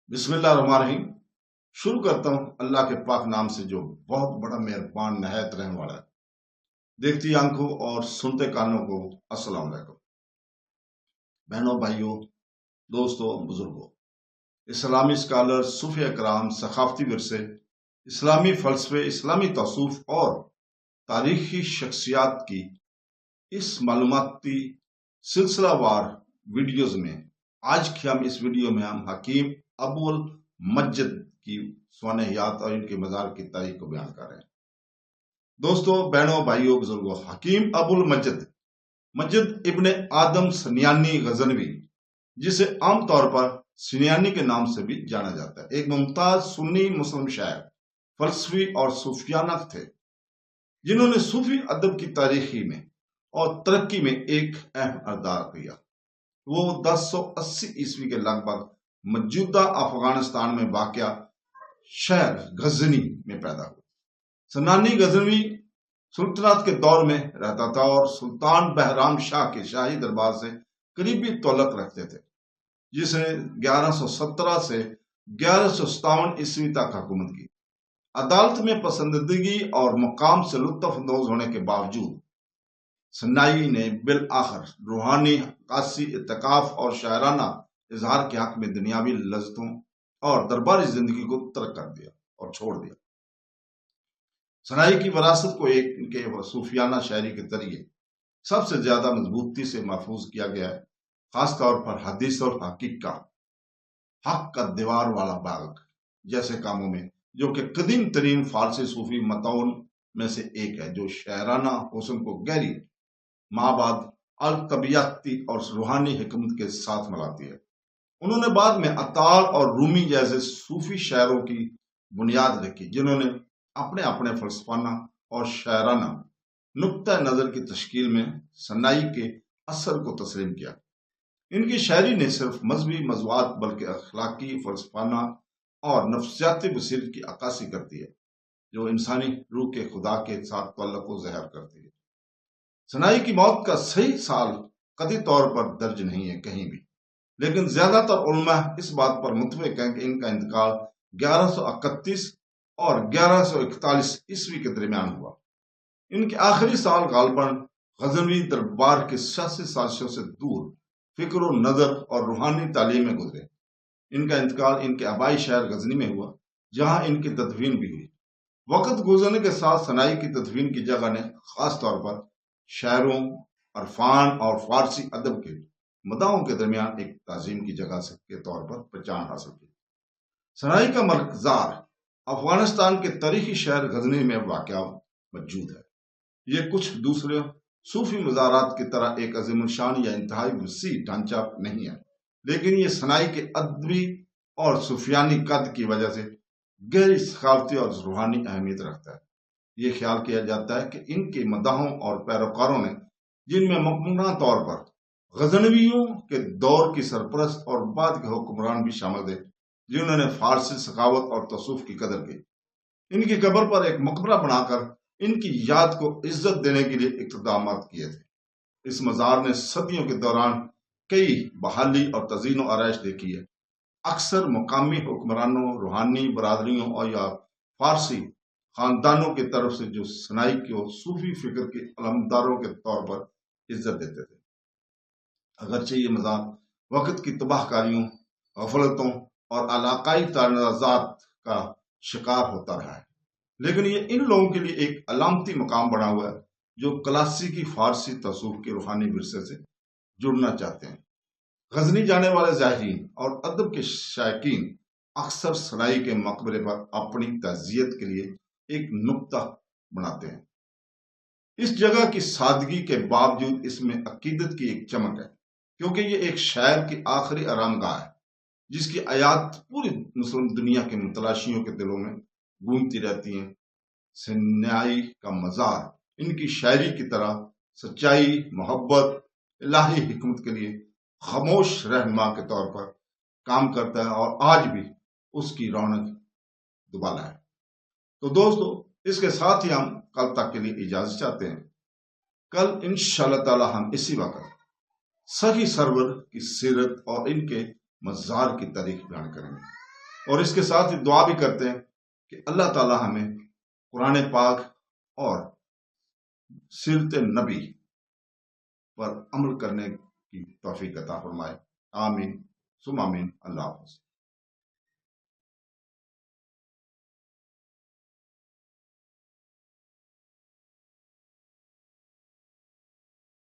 بسم اللہ الرحمن الرحیم۔ شروع کرتا ہوں اللہ کے پاک نام سے جو بہت بڑا مہربان نہایت رحم والا ہے۔ دیکھتی آنکھوں اور سنتے کانوں کو السلام علیکم۔ بہنوں، بھائیوں، دوستوں، بزرگوں، اسلامی اسکالر، صوفیہ کرام، ثقافتی ورثے، اسلامی فلسفے، اسلامی تصوف اور تاریخی شخصیات کی اس معلوماتی سلسلہ وار ویڈیوز میں آج کی اس ویڈیو میں ہم حکیم ابو المجد کی سوانحیات اور ان کے مزار کی تاریخ کو بیان کر رہے ہیں۔ دوستوں، بہنوں، بھائیوں، بزرگوں، حکیم ابو المجد مجد ابن آدم سنیانی غزنوی، جسے عام طور پر سنیانی کے نام سے بھی جانا جاتا ہے، ایک ممتاز سنی مسلم شاعر، فلسفی اور صوفیانہ تھے جنہوں نے صوفی ادب کی تاریخی میں اور ترقی میں ایک اہم کردار کیا۔ وہ 1080 عیسوی کے لگ بھگ موجودہ افغانستان میں واقع شہر غزنی میں پیدا ہوئے۔ سنانی غزنوی سلطنت کے دور میں رہتا تھا اور سلطان بہرام شاہ کے شاہی دربار سے قریبی تعلق رکھتے تھے، جسے 1117 سے 1157 عیسوی تک حکومت کی۔ عدالت میں پسندیدگی اور مقام سے لطف اندوز ہونے کے باوجود سنائی نے بالآخر روحانی عکاسی، اعتکاف اور شاعرانہ اظہار کے حق میں دنیاوی لذتوں اور درباری زندگی کو ترک کر دیا اور چھوڑ دیا۔ سنائی کی وراثت کو ان کے صوفیانہ شاعری کے ذریعے سب سے زیادہ مضبوطی سے محفوظ کیا گیا ہے، خاص طور پر حدیث اور حق کا دیوار والا باغ جیسے کاموں میں، جو کہ قدیم ترین فارسی صوفی متون میں سے ایک ہے، جو شاعرانہ حسن کو گہری مابعد الطبیعتی اور روحانی حکمت کے ساتھ ملاتی ہے۔ انہوں نے بعد میں عطار اور رومی جیسے صوفی شاعروں کی بنیاد رکھی، جنہوں نے اپنے اپنے فلسفانہ اور شاعرانہ نقطہ نظر کی تشکیل میں سنائی کے اثر کو تسلیم کیا۔ ان کی شاعری نے صرف مذہبی موضوعات بلکہ اخلاقی، فلسفانہ اور نفسیاتی بصیرت کی عکاسی کرتی ہے، جو انسانی روح کے خدا کے ساتھ تعلق کو ظاہر کرتی ہے۔ سنائی کی موت کا صحیح سال قطعی طور پر درج نہیں ہے کہیں بھی، لیکن زیادہ تر علماء اس بات پر متفق ہیں کہ ان کا انتقال 1131 اور 1141 عیسوی کے درمیان ہوا۔ ان کے آخری سال غالباً غزنوی دربار کے سیاسی سازشوں سے دور فکر و نظر اور روحانی تعلیم میں گزرے۔ ان کا انتقال ان کے آبائی شہر غزنی میں ہوا، جہاں ان کی تدفین بھی ہوئی۔ وقت گزرنے کے ساتھ سنائی کی تدفین کی جگہ نے خاص طور پر شاعروں، عرفان اور فارسی ادب کے مداحوں کے درمیان ایک تعظیم کی جگہ کے طور پر پہچان حاصل کی۔ سنائی کا مرکزار افغانستان کے تاریخی شہر غزنی میں واقع موجود ہے۔ یہ کچھ دوسرے صوفی مزارات کی طرح ایک عظیم الشان یا انتہائی وسیع ڈھانچہ نہیں ہے، لیکن یہ سنائی کے ادبی اور صوفیانی قد کی وجہ سے گہری ثقافتی اور روحانی اہمیت رکھتا ہے۔ یہ خیال کیا جاتا ہے کہ ان کے مداحوں اور پیروکاروں نے، جن میں ممکنہ طور پر غزنویوں کے دور کی سرپرست اور بعد کے حکمران بھی شامل تھے، جنہوں نے فارسی سخاوت اور تصوف کی قدر کی، ان کی قبر پر ایک مقبرہ بنا کر ان کی یاد کو عزت دینے کے لیے اقدامات کیے تھے۔ اس مزار نے صدیوں کے دوران کئی بحالی اور تزئین و آرائش دیکھی ہے، اکثر مقامی حکمرانوں، روحانی برادریوں اور یا فارسی خاندانوں کی طرف سے، جو سنائی کو صوفی فکر کے علمبرداروں کے طور پر عزت دیتے تھے۔ اگرچہ یہ مزار وقت کی تباہ کاریوں، غفلتوں اور علاقائی تنازعات کا شکار ہوتا رہا ہے، لیکن یہ ان لوگوں کے لیے ایک علامتی مقام بنا ہوا ہے جو کلاسیکی فارسی تصوف کے روحانی ورثے سے جڑنا چاہتے ہیں۔ غزنی جانے والے زائرین اور ادب کے شائقین اکثر سنائی کے مقبرے پر اپنی تعزیت کے لیے ایک نقطہ بناتے ہیں۔ اس جگہ کی سادگی کے باوجود اس میں عقیدت کی ایک چمک ہے، کیونکہ یہ ایک شاعر کی آخری آرام گاہ ہے، جس کی آیات پوری مسلم دنیا کے متلاشیوں کے دلوں میں گونجتی رہتی ہیں۔ سنائی کا مزار ان کی شاعری کی طرح سچائی، محبت، الہی حکمت کے لیے خاموش رہنما کے طور پر کام کرتا ہے، اور آج بھی اس کی رونق دوبالا ہے۔ تو دوستو، اس کے ساتھ ہی ہم کل تک کے لیے اجازت چاہتے ہیں۔ کل انشاءاللہ تعالی ہم اسی وقت سخی سرور کی سیرت اور ان کے مزار کی تاریخ بیان کریں گے۔ اور اس کے ساتھ ہی دعا بھی کرتے ہیں کہ اللہ تعالی ہمیں قرآن پاک اور سیرت نبی پر عمل کرنے کی توفیق عطا فرمائے۔ آمین ثم آمین۔ اللہ حافظ۔